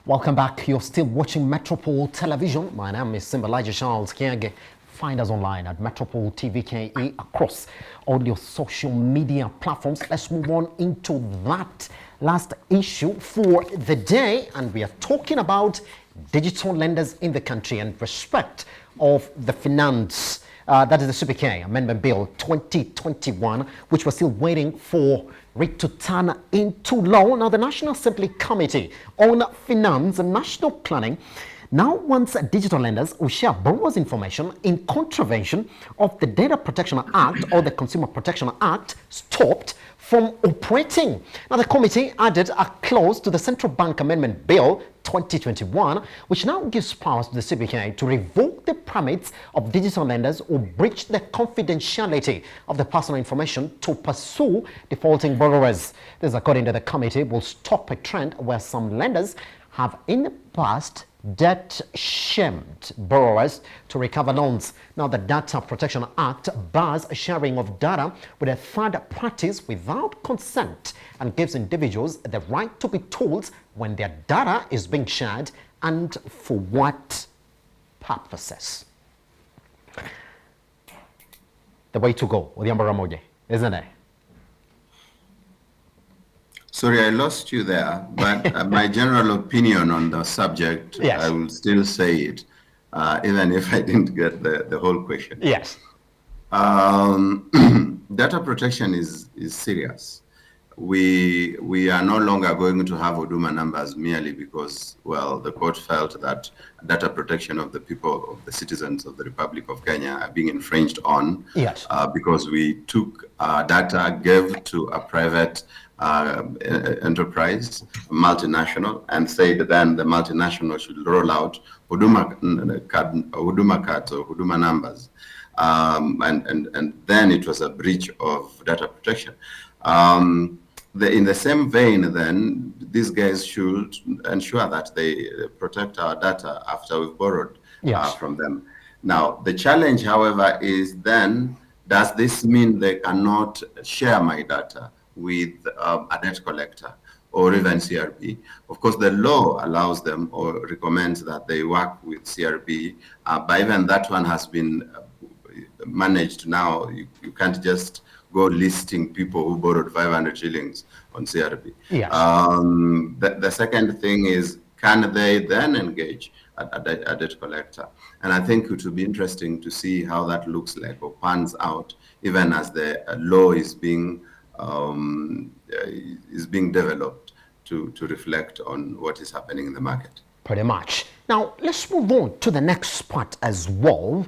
Welcome back. You're still watching Metropole Television. My name is Simbalaji Charles Kiage. Find us online at Metropole TVKE across all your social media platforms. Let's move on into that last issue for the day. And we are talking about digital lenders in the country and respect of the finance. That is the CPK Amendment Bill 2021, which we're still waiting for it to turn into law. Now, the National Assembly Committee on Finance and National Planning now wants digital lenders who share borrowers' information in contravention of the Data Protection Act or the Consumer Protection Act stopped from operating. Now, the committee added a clause to the Central Bank Amendment Bill 2021, which now gives powers to the CBK to revoke the permits of digital lenders who breach the confidentiality of the personal information to pursue defaulting borrowers. This, according to the committee, will stop a trend where some lenders have in the past debt-shamed borrowers to recover loans. Now, the Data Protection Act bars sharing of data with a third parties without consent and gives individuals the right to be told when their data is being shared and for what purposes. The way to go with Yambaramoje, isn't it? Sorry, I lost you there, but my general opinion on the subject, yes. I will still say it, even if I didn't get the whole question. Yes. Data protection is serious. We are no longer going to have Huduma numbers merely because, well, the court felt that data protection of the people, of the citizens of the Republic of Kenya are being infringed on. Yes. Because we took data, gave to a private enterprise, multinational, and said then the multinational should roll out Huduma cards or Huduma numbers. And then it was a breach of data protection. In the same vein, then, these guys should ensure that they protect our data after we've borrowed from them. Now, the challenge, however, is then, does this mean they cannot share my data with a debt collector or even CRB? Of course, the law allows them or recommends that they work with CRB, but even that one has been managed now. You can't just go listing people who borrowed 500 shillings on CRB. Yes. The second thing is, can they then engage a debt collector? And I think it will be interesting to see how that looks like or pans out, even as the law is being developed to reflect on what is happening in the market. Pretty much. Now, let's move on to the next part as well.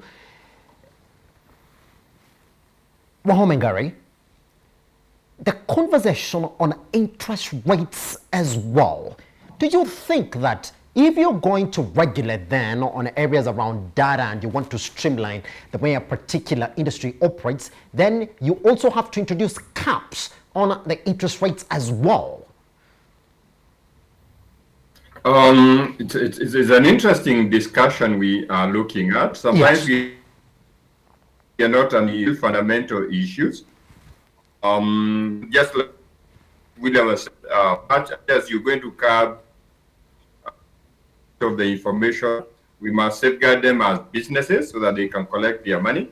WAHOME NGARI, the conversation on interest rates as well. Do you think that if you're going to regulate then on areas around data and you want to streamline the way a particular industry operates, then you also have to introduce caps on the interest rates as well? It's an interesting discussion we are looking at. Sometimes we are not on the fundamental issues. Just like William said, as you're going to curb of the information, we must safeguard them as businesses so that they can collect their money.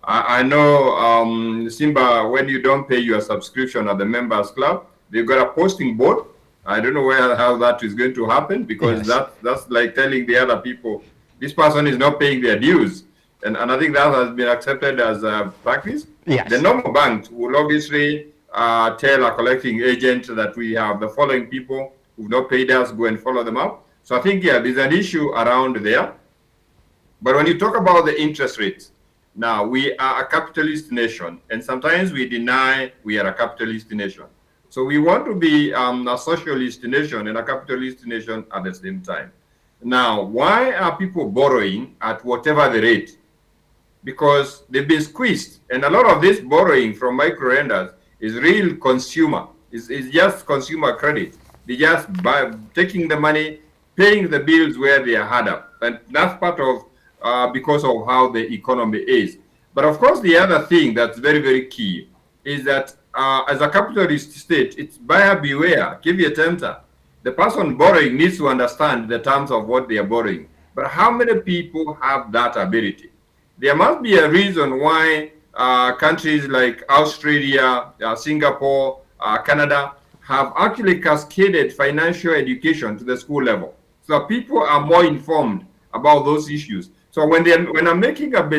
I know, Simba, when you don't pay your subscription at the members club, they've got a posting board. I don't know how that is going to happen, because that's like telling the other people, this person is not paying their dues. And I think that has been accepted as a practice. Yes. The normal banks will obviously tell a collecting agent that we have the following people who've not paid us, go and follow them up. So I think, there's an issue around there. But when you talk about the interest rates, now we are a capitalist nation, and sometimes we deny we are a capitalist nation. So we want to be a socialist nation and a capitalist nation at the same time. Now, why are people borrowing at whatever the rate? Because they've been squeezed. And a lot of this borrowing from micro-lenders is real consumer. It's just consumer credit. They just taking the money, paying the bills where they are hard up. And that's part of, because of how the economy is. But of course, the other thing that's very, very key is that as a capitalist state, it's buyer beware, give you a tempter. the person borrowing needs to understand the terms of what they are borrowing. But how many people have that ability? There must be a reason why countries like Australia, Singapore, Canada have actually cascaded financial education to the school level, so that people are more informed about those issues. So when I'm making a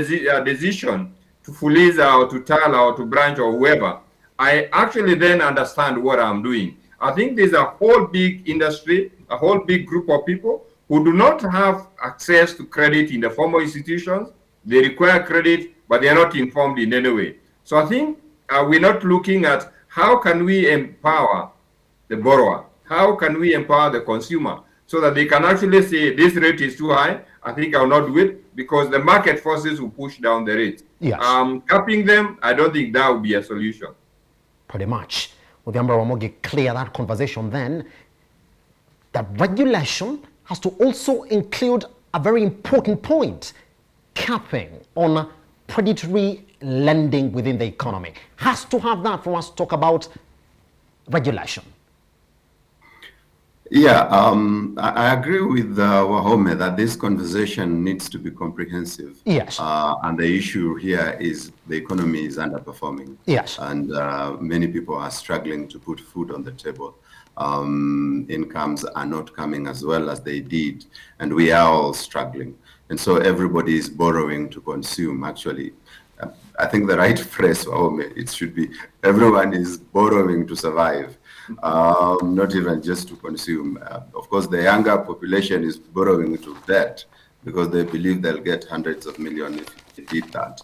decision to Fuliza or to Tala or to Branch or whoever, I actually then understand what I'm doing. I think there's a whole big industry, a whole big group of people who do not have access to credit in the formal institutions. They require credit, but they are not informed in any way. So I think we're not looking at how can we empower the borrower? How can we empower the consumer so that they can actually say this rate is too high, I think I'll not do it, because the market forces will push down the rate. Yes. Capping them, I don't think that would be a solution. Pretty much. With the Wamogi clear that conversation then, that regulation has to also include a very important point, capping on predatory lending within the economy. Has to have that for us to talk about regulation. Yeah, I agree with WAHOME that this conversation needs to be comprehensive. Yes. And the issue here is the economy is underperforming. Yes. And many people are struggling to put food on the table. Incomes are not coming as well as they did, and we are all struggling. And so everybody is borrowing to consume. Actually, I think the right phrase, WAHOME, it should be everyone is borrowing to survive. Not even just to consume. Of course, the younger population is borrowing to debt because they believe they'll get hundreds of millions if they did that.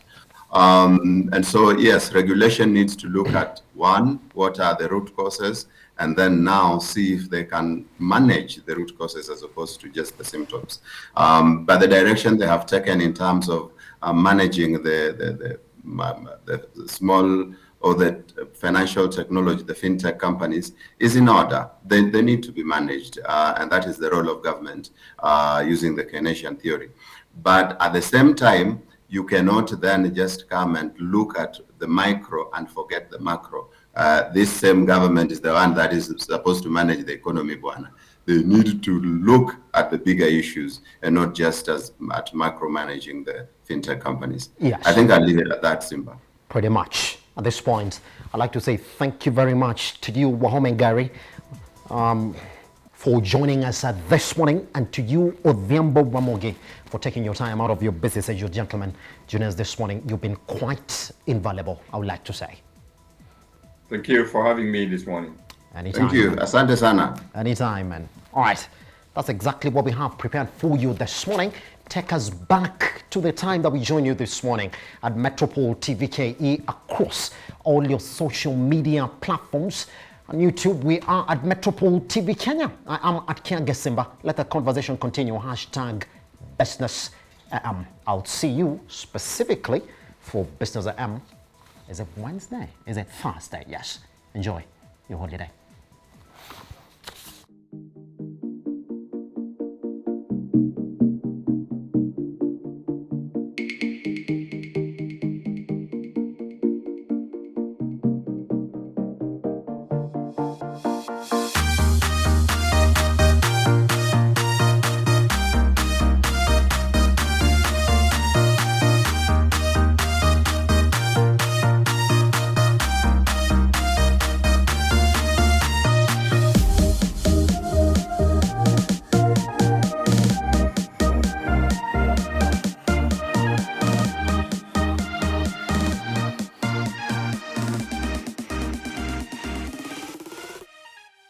And so, yes, regulation needs to look at, one, what are the root causes, and then now see if they can manage the root causes as opposed to just the symptoms. But the direction they have taken in terms of managing the small or the financial technology, the fintech companies, is in order. They need to be managed, and that is the role of government using the Keynesian theory. But at the same time, you cannot then just come and look at the micro and forget the macro. This same government is the one that is supposed to manage the economy, Buana. They need to look at the bigger issues and not just at micromanaging the fintech companies. Yes. I think I'll leave it at that, Simba. Pretty much. At this point, I'd like to say thank you very much to you, WAHOME NGARI, for joining us this morning, and to you, Odhiambo Wamogi, for taking your time out of your busy schedule. Gentlemen, joining us this morning. You've been quite invaluable, I would like to say. Thank you for having me this morning. Anytime. Thank you. Asante sana. Anytime, man. All right. That's exactly what we have prepared for you this morning. Take us back to the time that we joined you this morning at Metropole TVKE across all your social media platforms. On YouTube, we are at Metropole TV Kenya. I am at Kia Gesimba. Let the conversation continue. Hashtag Business AM. I'll see you specifically for Business AM. Is it Wednesday? Is it Thursday? Yes. Enjoy your holiday.